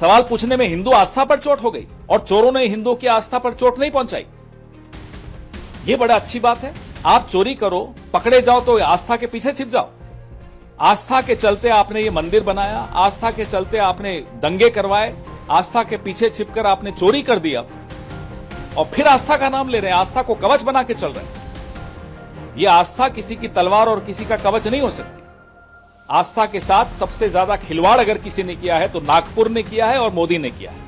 सवाल पूछने में हिंदू आस्था पर चोट हो गई और चोरों ने हिंदुओं की आस्था पर चोट नहीं पहुंचाई। ये बड़ा अच्छी बात है। आप चोरी करो, पकड़े जाओ तो आस्था के पीछे छिप जाओ। आस्था के चलते आपने ये मंदिर बनाया, आस्था के चलते आपने दंगे करवाए, आस्था के पीछे छिपकर आपने चोरी कर दिया और फिर आस्था का नाम ले रहे हैं, आस्था को कवच बना के चल रहे हैं। ये आस्था किसी की तलवार और किसी का कवच नहीं हो सकती। आस्था के साथ सबसे ज्यादा खिलवाड़ अगर किसी ने किया है तो नागपुर ने किया है और मोदी ने किया है।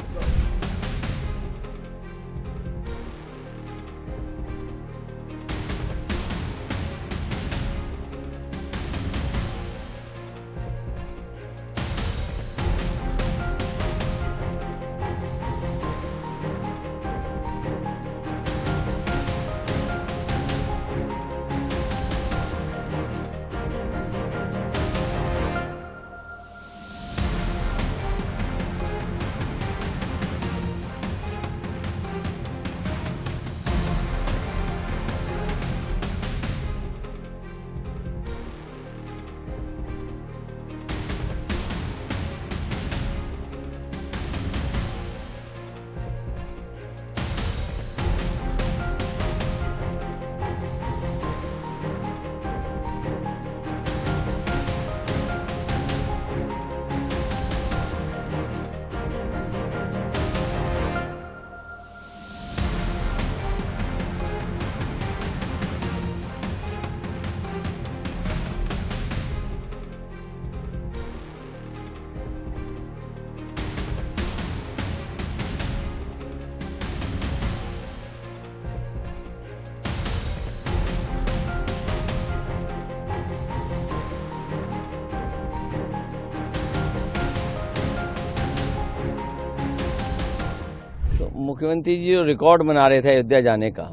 मुख्यमंत्री जी जो रिकॉर्ड बना रहे थे अयोध्या जाने का,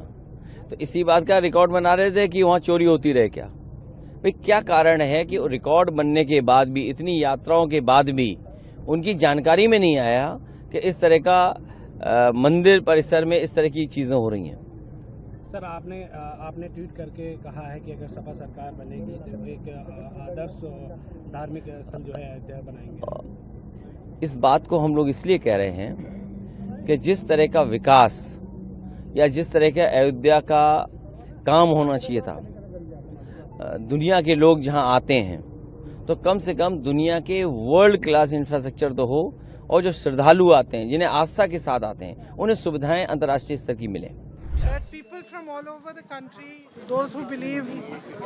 तो इसी बात का रिकॉर्ड बना रहे थे कि वहाँ चोरी होती रहे क्या? भाई क्या कारण है कि रिकॉर्ड बनने के बाद भी, इतनी यात्राओं के बाद भी उनकी जानकारी में नहीं आया कि इस तरह का मंदिर परिसर में इस तरह की चीजें हो रही हैं। सर, आपने ट्वीट करके कहा है कि अगर सपा सरकार बनेगी तो एक आदर्श धार्मिक स्थल जो है अयोध्या बनाएंगे। इस बात को हम लोग इसलिए कह रहे हैं कि जिस तरह का विकास या जिस तरह का अयोध्या का काम होना चाहिए था, दुनिया के लोग जहां आते हैं तो कम से कम दुनिया के वर्ल्ड क्लास इंफ्रास्ट्रक्चर तो हो, और जो श्रद्धालु आते हैं, जिन्हें आस्था के साथ आते हैं, उन्हें सुविधाएं अंतर्राष्ट्रीय स्तर की मिले। That people from all over the country, those who believe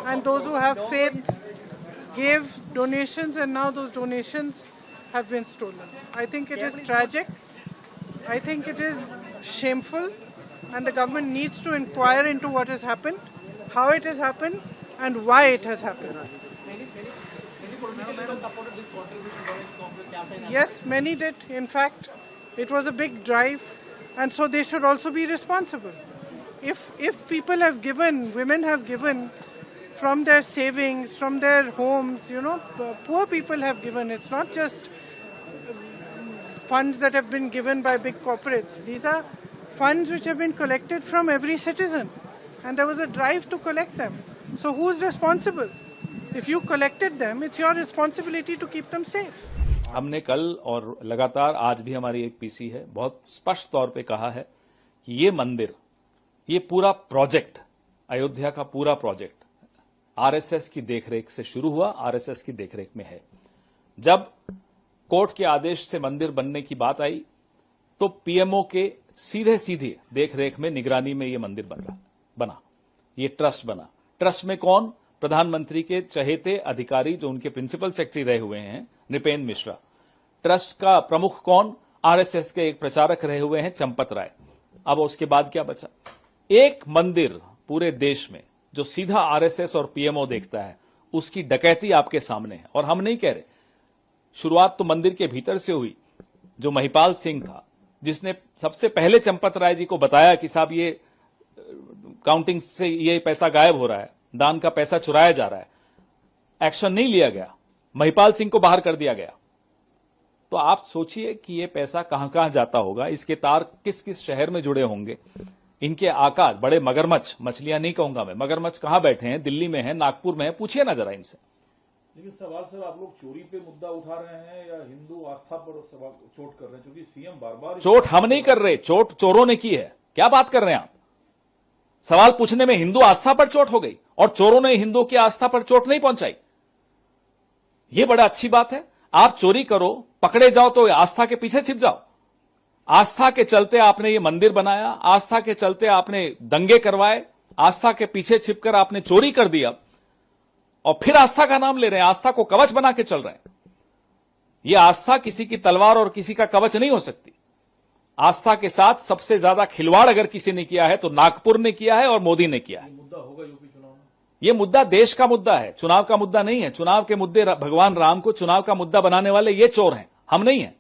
and those who have faith, gave donations and now those donations have been stolen. I think it is tragic. I think it is shameful, and the government needs to inquire into what has happened, how it has happened, and why it has happened. Yes, many did. In fact, it was a big drive, and so they should also be responsible. If people have given, women have given from their savings, from their homes, poor people have given. It's not just funds that have been given by big corporates. These are funds which have been collected from every citizen, and there was a drive to collect them. So who's responsible? If you collected them, it's your responsibility to keep them safe. हमने कल और लगातार आज भी हमारी एक PC है, बहुत स्पष्ट तौर पे कहा है कि ये मंदिर, ये पूरा प्रोजेक्ट, अयोध्या का पूरा प्रोजेक्ट आरएसएस की देखरेख से शुरू हुआ, आरएसएस की देखरेख में है। जब कोर्ट के आदेश से मंदिर बनने की बात आई तो पीएमओ के सीधे सीधे देखरेख में, निगरानी में ये मंदिर बना, ये ट्रस्ट बना। ट्रस्ट में कौन? प्रधानमंत्री के चहेते अधिकारी जो उनके प्रिंसिपल सेक्रेटरी रहे हुए हैं, नृपेंद्र मिश्रा। ट्रस्ट का प्रमुख कौन? आरएसएस के एक प्रचारक रहे हुए हैं, चंपत राय। अब उसके बाद क्या बचा? एक मंदिर पूरे देश में जो सीधा आरएसएस और पीएमओ देखता है, उसकी डकैती आपके सामने है। और हम नहीं कह रहे, शुरुआत तो मंदिर के भीतर से हुई। जो महिपाल सिंह था, जिसने सबसे पहले चंपत राय जी को बताया कि साहब ये काउंटिंग से ये पैसा गायब हो रहा है, दान का पैसा चुराया जा रहा है, एक्शन नहीं लिया गया, महिपाल सिंह को बाहर कर दिया गया। तो आप सोचिए कि ये पैसा कहां कहां जाता होगा, इसके तार किस किस शहर में जुड़े होंगे। इनके आकार बड़े मगरमच्छ, मछलियां नहीं कहूंगा मैं, मगरमच्छ कहां बैठे हैं? दिल्ली में है, नागपुर में है, पूछिए ना जरा इनसे। लेकिन सवाल सर आप लोग चोरी पे मुद्दा उठा रहे हैं या हिंदू आस्था पर सवाल चोट कर रहे हैं, क्योंकि सीएम बार बार चोट हम नहीं कर रहे, चोट चोरों ने की है। क्या बात कर रहे हैं आप? सवाल पूछने में हिंदू आस्था पर चोट हो गई और चोरों ने हिंदुओं की आस्था पर चोट नहीं पहुंचाई। यह बड़ा अच्छी बात है। आप चोरी करो, पकड़े जाओ तो आस्था के पीछे छिप जाओ। आस्था के चलते आपने ये मंदिर बनाया, आस्था के चलते आपने दंगे करवाए, आस्था के पीछे छिपकर आपने चोरी कर दिया और फिर आस्था का नाम ले रहे हैं, आस्था को कवच बना के चल रहे हैं। यह आस्था किसी की तलवार और किसी का कवच नहीं हो सकती। आस्था के साथ सबसे ज्यादा खिलवाड़ अगर किसी ने किया है तो नागपुर ने किया है और मोदी ने किया है। मुद्दा होगा यूपी चुनाव में। यह मुद्दा देश का मुद्दा है, चुनाव का मुद्दा नहीं है। चुनाव के मुद्दे, भगवान राम को चुनाव का मुद्दा बनाने वाले ये चोर हैं, हम नहीं हैं।